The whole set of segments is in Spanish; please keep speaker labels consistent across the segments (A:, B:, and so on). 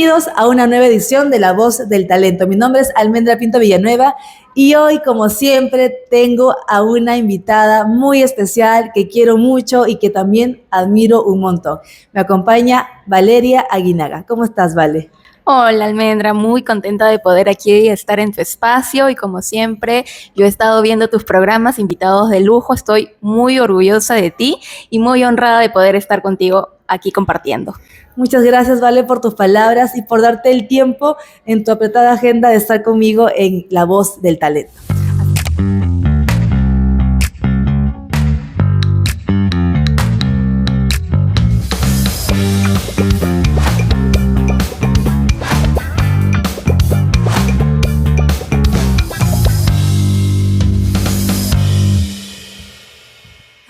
A: Bienvenidos a una nueva edición de La Voz del Talento. Mi nombre es Almendra Pinto Villanueva y hoy, como siempre, tengo a una invitada muy especial que quiero mucho y que también admiro un montón. Me acompaña Valeria Aguinaga. ¿Cómo estás, Vale?
B: Hola Almendra, muy contenta de poder aquí estar en tu espacio y como siempre yo he estado viendo tus programas, invitados de lujo, estoy muy orgullosa de ti y muy honrada de poder estar contigo aquí compartiendo.
A: Muchas gracias, Vale, por tus palabras y por darte el tiempo en tu apretada agenda de estar conmigo en La Voz del Talento.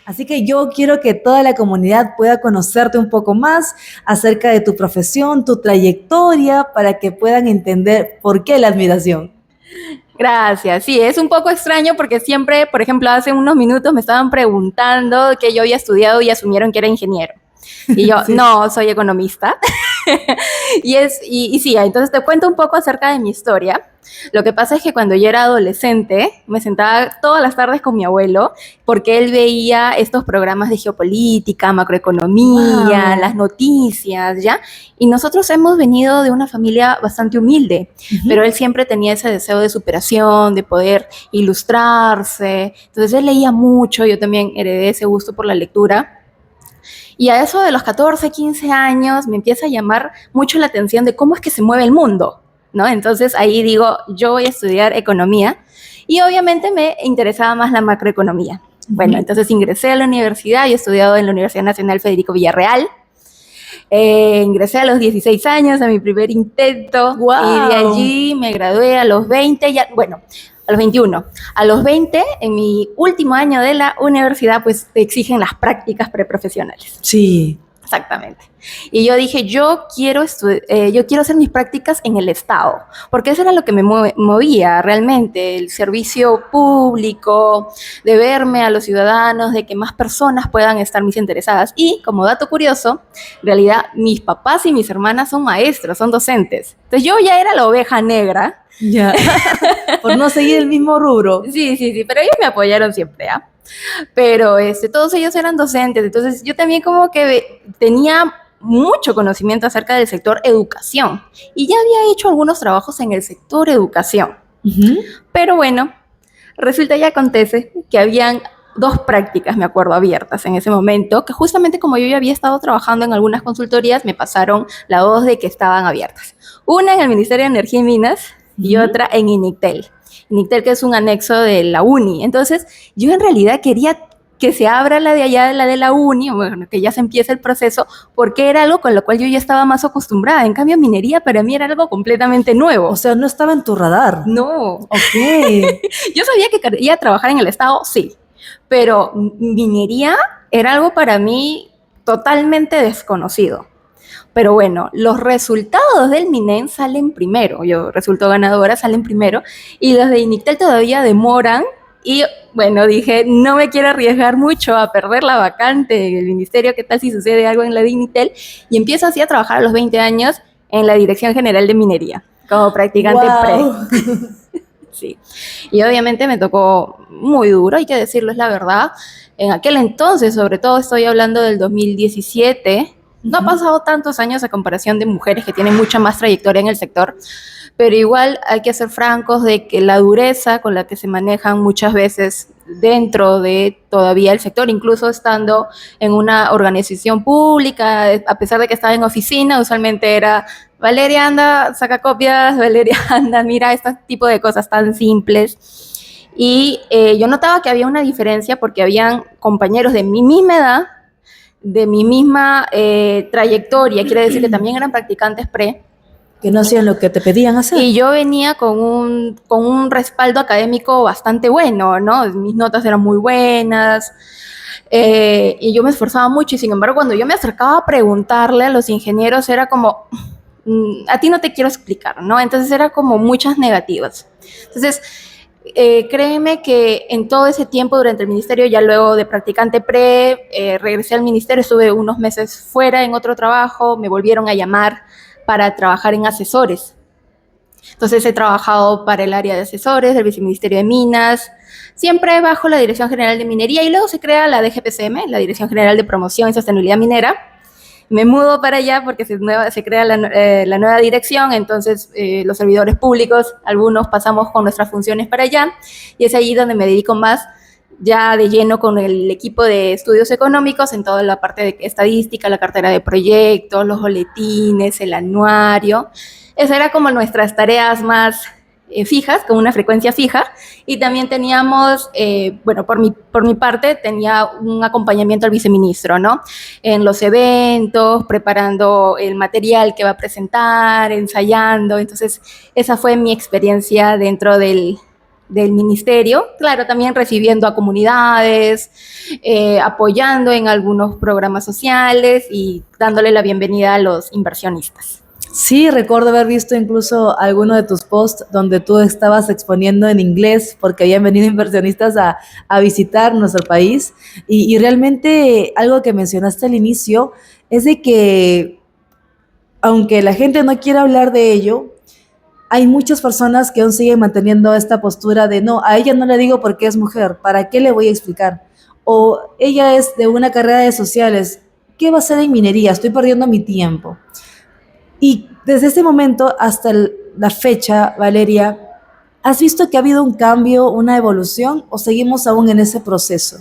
A: Así que yo quiero que toda la comunidad pueda conocerte un poco más acerca de tu profesión, tu trayectoria, para que puedan entender por qué la admiración.
B: Gracias, sí, es un poco extraño porque siempre, por ejemplo, hace unos minutos me estaban preguntando que yo había estudiado y asumieron que era ingeniero. Y yo, sí. No, soy economista. y sí, entonces te cuento un poco acerca de mi historia. Lo que pasa es que cuando yo era adolescente me sentaba todas las tardes con mi abuelo porque él veía estos programas de geopolítica, macroeconomía, las noticias, ¿ya? Y nosotros hemos venido de una familia bastante humilde, pero él siempre tenía ese deseo de superación, de poder ilustrarse. Entonces él leía mucho, yo también heredé ese gusto por la lectura. Y a eso de los 14, 15 años me empieza a llamar mucho la atención de cómo es que se mueve el mundo, ¿no? Entonces ahí digo, yo voy a estudiar economía y obviamente me interesaba más la macroeconomía. Bueno, entonces ingresé a la universidad y he estudiado en la Universidad Nacional Federico Villarreal. Ingresé a los 16 años a mi primer intento y de allí me gradué a los 20, a los 21. A los 20, en mi último año de la universidad, pues te exigen las prácticas preprofesionales.
A: Sí.
B: Exactamente. Y yo dije, yo quiero hacer mis prácticas en el Estado, porque eso era lo que me movía realmente, el servicio público, de verme a los ciudadanos, de que más personas puedan estar mis interesadas. Y como dato curioso, en realidad mis papás y mis hermanas son maestros, son docentes. Entonces yo ya era la oveja negra.
A: Ya, por no seguir el mismo rubro.
B: Sí, pero ellos me apoyaron siempre, ¿ah? Pero todos ellos eran docentes, entonces yo también como que tenía mucho conocimiento acerca del sector educación y ya había hecho algunos trabajos en el sector educación. Pero bueno, resulta y acontece que habían 2 prácticas, me acuerdo, abiertas en ese momento, que justamente como yo ya había estado trabajando en algunas consultorías, me pasaron la voz de que estaban abiertas. Una en el Ministerio de Energía y Minas y otra en INICTEL. INICTEL, que es un anexo de la UNI. Entonces, yo en realidad quería que se abra la de allá, la de la UNI, bueno, que ya se empiece el proceso, porque era algo con lo cual yo ya estaba más acostumbrada. En cambio, minería para mí era algo completamente nuevo.
A: O sea, no estaba en tu radar.
B: No.
A: Ok.
B: Yo sabía que quería trabajar en el Estado, sí, pero minería era algo para mí totalmente desconocido. Pero bueno, los resultados del MINEN salen primero, yo resulto ganadora, salen primero, y los de INICTEL todavía demoran, y bueno, dije, no me quiero arriesgar mucho a perder la vacante en el ministerio, ¿qué tal si sucede algo en la de INICTEL? Y empiezo así a trabajar a los 20 años en la Dirección General de Minería, como practicante pre. Sí, y obviamente me tocó muy duro, hay que decirlo, es la verdad. En aquel entonces, sobre todo estoy hablando del 2017, no ha pasado tantos años a comparación de mujeres que tienen mucha más trayectoria en el sector, pero igual hay que ser francos de que la dureza con la que se manejan muchas veces dentro de todavía el sector, incluso estando en una organización pública, a pesar de que estaba en oficina, usualmente era Valeria, anda, saca copias, Valeria, anda, mira, este tipo de cosas tan simples. Y yo notaba que había una diferencia porque habían compañeros de mi misma edad, de mi misma trayectoria, quiere decir que también eran practicantes pre.
A: Que no hacían lo que te pedían hacer.
B: Y yo venía con un respaldo académico bastante bueno, ¿no? Mis notas eran muy buenas, y yo me esforzaba mucho, y sin embargo, cuando yo me acercaba a preguntarle a los ingenieros, era como, a ti no te quiero explicar, ¿no? Entonces era como muchas negativas. Entonces, créeme que en todo ese tiempo durante el ministerio, ya luego de practicante pre, regresé al ministerio, estuve unos meses fuera en otro trabajo, me volvieron a llamar para trabajar en asesores. Entonces he trabajado para el área de asesores del Viceministerio de Minas, siempre bajo la Dirección General de Minería, y luego se crea la DGPCM, la Dirección General de Promoción y Sostenibilidad Minera. Me mudo para allá porque se crea la nueva dirección, entonces los servidores públicos, algunos pasamos con nuestras funciones para allá, y es allí donde me dedico más ya de lleno con el equipo de estudios económicos en toda la parte de estadística, la cartera de proyectos, los boletines, el anuario. Esas eran como nuestras tareas más fijas, con una frecuencia fija, y también teníamos, bueno, por mi parte, tenía un acompañamiento al viceministro, ¿no? En los eventos, preparando el material que va a presentar, ensayando. Entonces, esa fue mi experiencia dentro del ministerio, claro, también recibiendo a comunidades, apoyando en algunos programas sociales y dándole la bienvenida a los inversionistas.
A: Sí, recuerdo haber visto incluso alguno de tus posts donde tú estabas exponiendo en inglés porque habían venido inversionistas a visitar nuestro país y realmente algo que mencionaste al inicio es de que aunque la gente no quiera hablar de ello, hay muchas personas que aún siguen manteniendo esta postura de no, a ella no le digo porque es mujer, ¿para qué le voy a explicar? O ella es de una carrera de sociales, ¿qué va a hacer en minería? Estoy perdiendo mi tiempo. Y desde ese momento hasta la fecha, Valeria, ¿has visto que ha habido un cambio, una evolución o seguimos aún en ese proceso?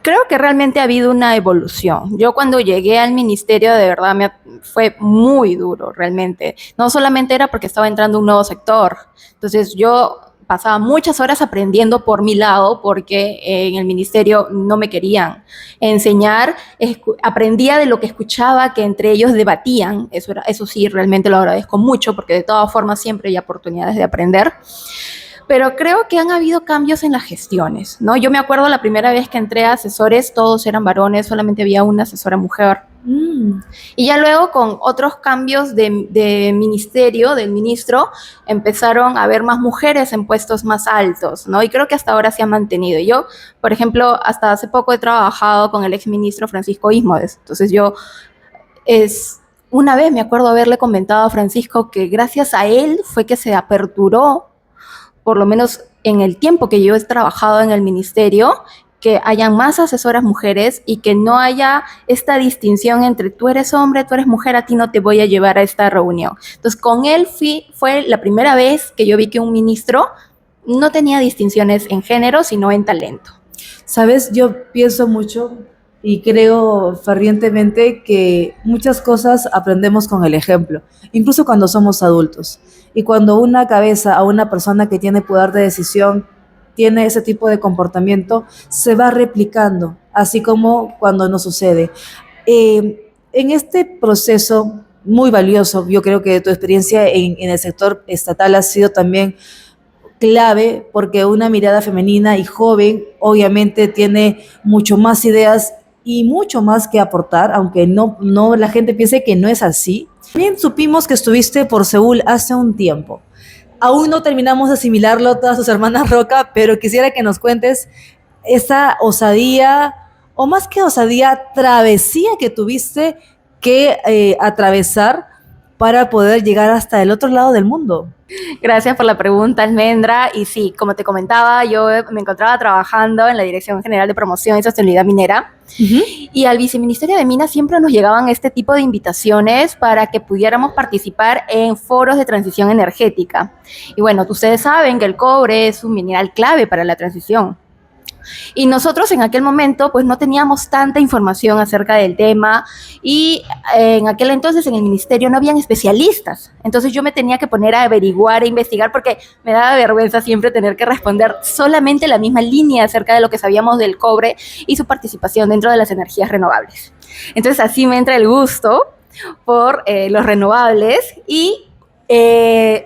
B: Creo que realmente ha habido una evolución. Yo cuando llegué al ministerio, de verdad, fue muy duro, realmente. No solamente era porque estaba entrando un nuevo sector. Entonces yo pasaba muchas horas aprendiendo por mi lado, porque en el ministerio no me querían enseñar. Aprendía de lo que escuchaba, que entre ellos debatían. Eso sí, realmente lo agradezco mucho, porque de todas formas siempre hay oportunidades de aprender. Pero creo que han habido cambios en las gestiones, ¿no? Yo me acuerdo la primera vez que entré a asesores, todos eran varones, solamente había una asesora mujer. Y ya luego con otros cambios de ministerio, del ministro, empezaron a haber más mujeres en puestos más altos, ¿no? Y creo que hasta ahora se ha mantenido. Yo, por ejemplo, hasta hace poco he trabajado con el exministro Francisco Ismodes. Entonces una vez me acuerdo haberle comentado a Francisco que gracias a él fue que se aperturó, por lo menos en el tiempo que yo he trabajado en el ministerio, que hayan más asesoras mujeres y que no haya esta distinción entre tú eres hombre, tú eres mujer, a ti no te voy a llevar a esta reunión. Entonces, con él fue la primera vez que yo vi que un ministro no tenía distinciones en género, sino en talento.
A: Sabes, yo pienso mucho y creo fervientemente que muchas cosas aprendemos con el ejemplo, incluso cuando somos adultos. Y cuando una cabeza o una persona que tiene poder de decisión tiene ese tipo de comportamiento, se va replicando, así como cuando no sucede. En este proceso muy valioso, yo creo que tu experiencia en el sector estatal ha sido también clave porque una mirada femenina y joven obviamente tiene mucho más ideas y mucho más que aportar, aunque no la gente piense que no es así. También supimos que estuviste por Seúl hace un tiempo. Aún no terminamos de asimilarlo todas tus hermanas Roca, pero quisiera que nos cuentes esa osadía, o más que osadía, travesía que tuviste que atravesar para poder llegar hasta el otro lado del mundo.
B: Gracias por la pregunta, Almendra. Y sí, como te comentaba, yo me encontraba trabajando en la Dirección General de Promoción y Sostenibilidad Minera. Y al Viceministerio de Minas siempre nos llegaban este tipo de invitaciones para que pudiéramos participar en foros de transición energética. Y bueno, ustedes saben que el cobre es un mineral clave para la transición. Y nosotros en aquel momento pues no teníamos tanta información acerca del tema y en aquel entonces en el ministerio no habían especialistas. Entonces yo me tenía que poner a averiguar e investigar porque me daba vergüenza siempre tener que responder solamente la misma línea acerca de lo que sabíamos del cobre y su participación dentro de las energías renovables. Entonces así me entra el gusto por los renovables y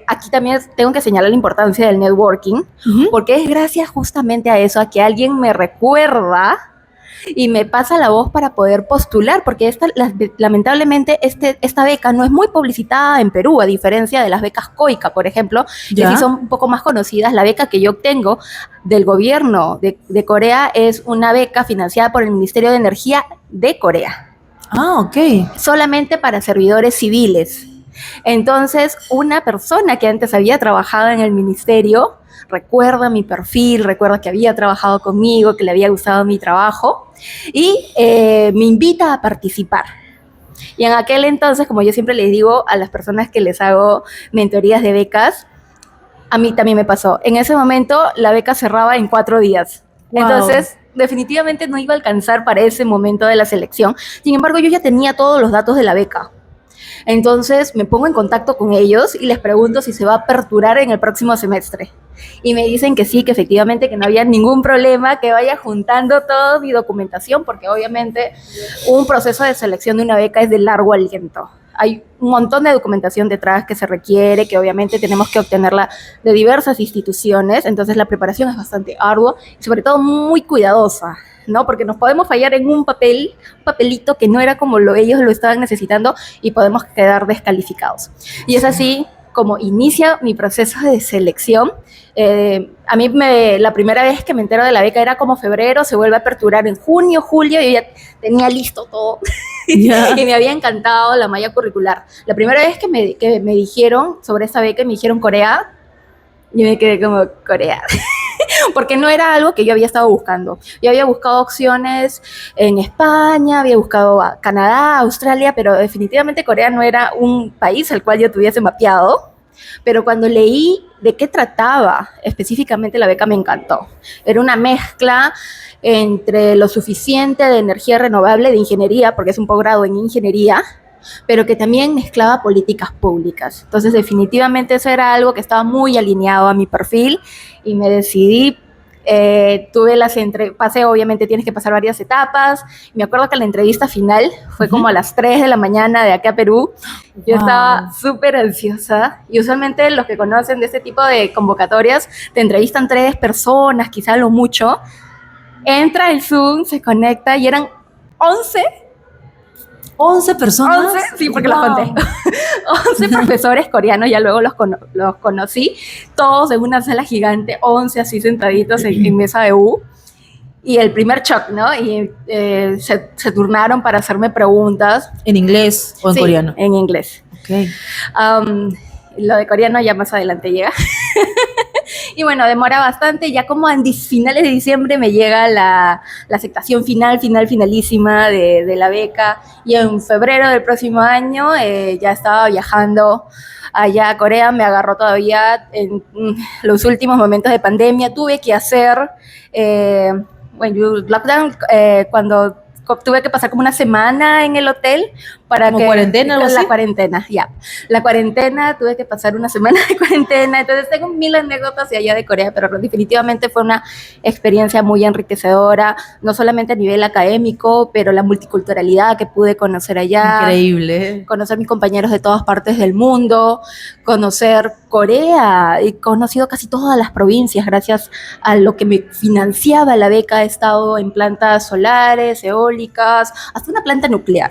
B: aquí también tengo que señalar la importancia del networking, porque es gracias justamente a eso, a que alguien me recuerda y me pasa la voz para poder postular, porque lamentablemente esta beca no es muy publicitada en Perú, a diferencia de las becas COICA, por ejemplo, que sí son un poco más conocidas. La beca que yo obtengo del gobierno de Corea es una beca financiada por el Ministerio de Energía de Corea.
A: Ah, ok.
B: Solamente para servidores civiles. Entonces, una persona que antes había trabajado en el ministerio recuerda mi perfil, recuerda que había trabajado conmigo, que le había gustado mi trabajo y me invita a participar. Y en aquel entonces, como yo siempre les digo a las personas que les hago mentorías de becas, a mí también me pasó. En ese momento la beca cerraba en 4 días.
A: Wow.
B: Entonces, definitivamente no iba a alcanzar para ese momento de la selección. Sin embargo, yo ya tenía todos los datos de la beca. Entonces me pongo en contacto con ellos y les pregunto si se va a aperturar en el próximo semestre. Y me dicen que sí, que efectivamente que no había ningún problema, que vaya juntando toda mi documentación, porque obviamente un proceso de selección de una beca es de largo aliento. Hay un montón de documentación detrás que se requiere, que obviamente tenemos que obtenerla de diversas instituciones, entonces la preparación es bastante ardua y sobre todo muy cuidadosa, ¿no? Porque nos podemos fallar en un papelito que no era como ellos lo estaban necesitando y podemos quedar descalificados. Y es así como inicia mi proceso de selección. A mí la primera vez que me entero de la beca era como febrero, se vuelve a aperturar en junio, julio, y yo ya tenía listo todo. Yeah. Y me había encantado la malla curricular. La primera vez que me dijeron sobre esa beca, me dijeron Corea, yo me quedé como, Corea. Porque no era algo que yo había estado buscando. Yo había buscado opciones en España, había buscado a Canadá, Australia, pero definitivamente Corea no era un país al cual yo tuviese mapeado. Pero cuando leí de qué trataba específicamente la beca, me encantó. Era una mezcla entre lo suficiente de energía renovable, de ingeniería, porque es un posgrado en ingeniería, pero que también mezclaba políticas públicas. Entonces, definitivamente eso era algo que estaba muy alineado a mi perfil y me decidí. Pasé, obviamente tienes que pasar varias etapas. Me acuerdo que la entrevista final fue como a las 3 de la mañana de acá a Perú. Yo estaba súper ansiosa y usualmente los que conocen de este tipo de convocatorias te entrevistan 3 personas, quizá lo mucho. Entra el Zoom, se conecta y eran 11
A: personas.
B: 11, sí, porque los conté. 11 profesores coreanos, ya luego los conocí, todos en una sala gigante, 11 así sentaditos en mesa de U. Y el primer shock, ¿no? Y se turnaron para hacerme preguntas.
A: ¿En inglés o en coreano?
B: En inglés.
A: Okay.
B: Lo de coreano ya más adelante llega. Y bueno, demora bastante, ya como en finales de diciembre me llega la aceptación finalísima de la beca, y en febrero del próximo año ya estaba viajando allá a Corea. Me agarró todavía en los últimos momentos de pandemia, tuve que hacer lockdown cuando tuve que pasar como una semana en el hotel para
A: ¿Como cuarentena algo así?
B: La cuarentena, ya. La cuarentena, tuve que pasar una semana de cuarentena, entonces tengo 1000 anécdotas de allá de Corea, pero definitivamente fue una experiencia muy enriquecedora, no solamente a nivel académico, pero la multiculturalidad que pude conocer allá.
A: Increíble.
B: Conocer mis compañeros de todas partes del mundo, conocer Corea, he conocido casi todas las provincias gracias a lo que me financiaba la beca. He estado en plantas solares, eólicas, hasta una planta nuclear.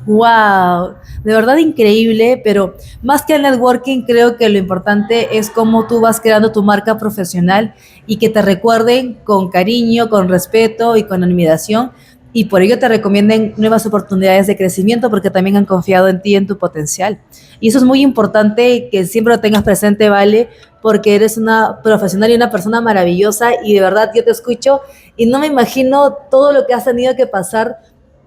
A: Wow, de verdad increíble, pero más que el networking, creo que lo importante es cómo tú vas creando tu marca profesional y que te recuerden con cariño, con respeto y con admiración, y por ello te recomienden nuevas oportunidades de crecimiento porque también han confiado en ti y en tu potencial. Y eso es muy importante que siempre lo tengas presente, Vale, porque eres una profesional y una persona maravillosa, y de verdad yo te escucho y no me imagino todo lo que has tenido que pasar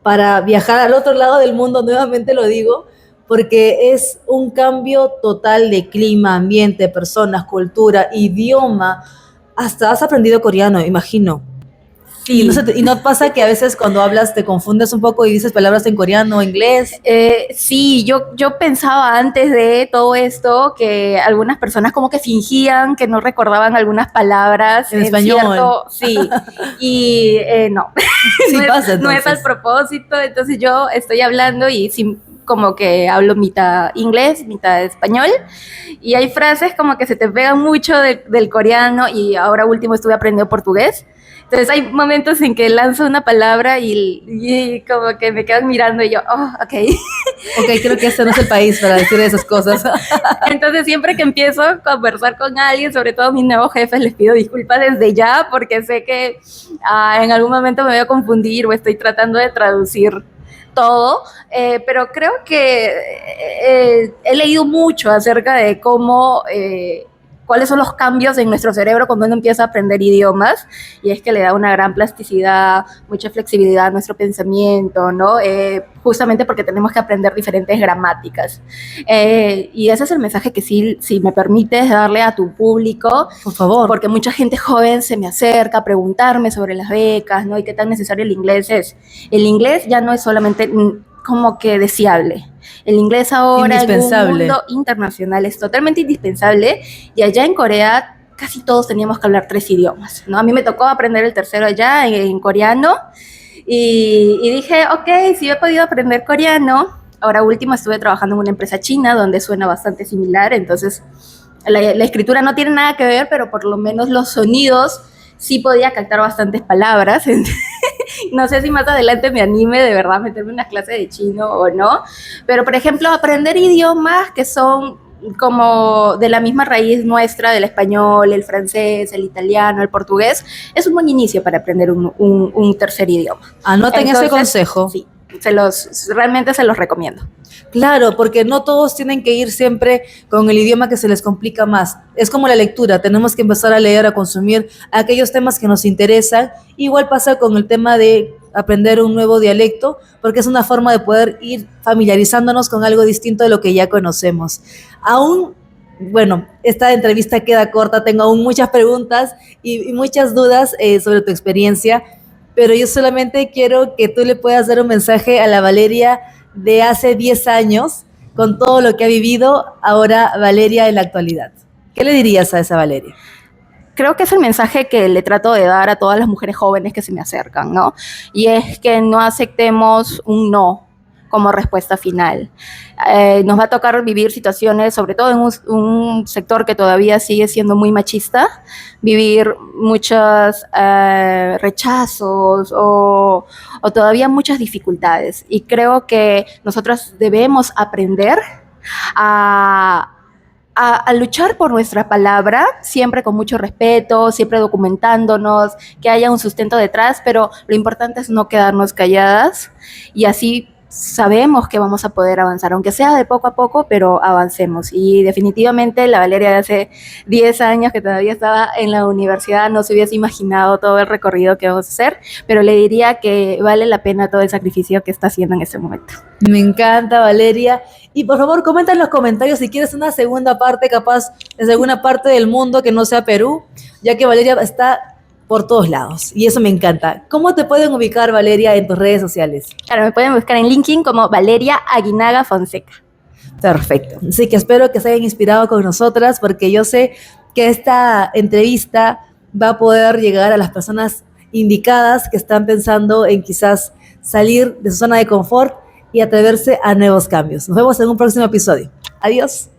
A: para viajar al otro lado del mundo, nuevamente lo digo, porque es un cambio total de clima, ambiente, personas, cultura, idioma. Hasta has aprendido coreano, imagino. Sí. Y no pasa que a veces cuando hablas te confundes un poco y dices palabras en coreano o inglés.
B: Sí, yo pensaba antes de todo esto que algunas personas como que fingían que no recordaban algunas palabras
A: en español.
B: Cierto, sí, y no,
A: Sí
B: no,
A: pasa,
B: no es al propósito. Entonces yo estoy hablando y como que hablo mitad inglés, mitad español, y hay frases como que se te pegan mucho del coreano, y ahora último estuve aprendiendo portugués. Entonces hay momentos en que lanzo una palabra y como que me quedan mirando y yo, ok.
A: Ok, creo que este no es el país para decir esas cosas.
B: Entonces siempre que empiezo a conversar con alguien, sobre todo mis nuevos jefes, les pido disculpas desde ya porque sé que en algún momento me voy a confundir o estoy tratando de traducir todo, pero creo que he leído mucho acerca de cómo, cuáles son los cambios en nuestro cerebro cuando uno empieza a aprender idiomas, y es que le da una gran plasticidad, mucha flexibilidad a nuestro pensamiento, ¿no? Justamente porque tenemos que aprender diferentes gramáticas. Y ese es el mensaje que sí, si me permites darle a tu público,
A: Por favor.
B: porque mucha gente joven se me acerca a preguntarme sobre las becas, ¿no? Y qué tan necesario el inglés es. El inglés ya no es solamente como que deseable. El inglés ahora en un mundo internacional es totalmente indispensable, y allá en Corea casi todos teníamos que hablar 3 idiomas, ¿no? A mí me tocó aprender el tercero allá en coreano, y dije, ok, si he podido aprender coreano, ahora último estuve trabajando en una empresa china donde suena bastante similar, entonces la escritura no tiene nada que ver, pero por lo menos los sonidos sí podía captar bastantes palabras. No sé si más adelante me anime de verdad a meterme en unas clases de chino o no, pero por ejemplo aprender idiomas que son como de la misma raíz nuestra, del español, el francés, el italiano, el portugués, es un buen inicio para aprender un tercer idioma.
A: Anoten ese consejo.
B: Sí, realmente se los recomiendo.
A: Claro, porque no todos tienen que ir siempre con el idioma que se les complica más. Es como la lectura, tenemos que empezar a leer, a consumir aquellos temas que nos interesan. Igual pasa con el tema de aprender un nuevo dialecto, porque es una forma de poder ir familiarizándonos con algo distinto de lo que ya conocemos. Aún, bueno, esta entrevista queda corta, tengo aún muchas preguntas y muchas dudas sobre tu experiencia, pero yo solamente quiero que tú le puedas dar un mensaje a la Valeria de hace 10 años, con todo lo que ha vivido ahora Valeria en la actualidad. ¿Qué le dirías a esa Valeria?
B: Creo que es el mensaje que le trato de dar a todas las mujeres jóvenes que se me acercan, ¿no? Y es que no aceptemos un no como respuesta final. Nos va a tocar vivir situaciones, sobre todo en un sector que todavía sigue siendo muy machista, vivir muchos rechazos o todavía muchas dificultades. Y creo que nosotros debemos aprender a luchar por nuestra palabra, siempre con mucho respeto, siempre documentándonos, que haya un sustento detrás, pero lo importante es no quedarnos calladas, y así sabemos que vamos a poder avanzar, aunque sea de poco a poco, pero avancemos. Y definitivamente la Valeria de hace 10 años, que todavía estaba en la universidad, no se hubiese imaginado todo el recorrido que vamos a hacer, pero le diría que vale la pena todo el sacrificio que está haciendo en este momento.
A: Me encanta, Valeria. Y por favor, comenta en los comentarios si quieres una segunda parte, capaz desde alguna parte del mundo que no sea Perú, ya que Valeria está por todos lados y eso me encanta. ¿Cómo te pueden ubicar, Valeria, en tus redes sociales?
B: Claro, me pueden buscar en LinkedIn como Valeria Aguinaga Fonseca.
A: Perfecto. Así que espero que se hayan inspirado con nosotras, porque yo sé que esta entrevista va a poder llegar a las personas indicadas que están pensando en quizás salir de su zona de confort y atreverse a nuevos cambios. Nos vemos en un próximo episodio. Adiós.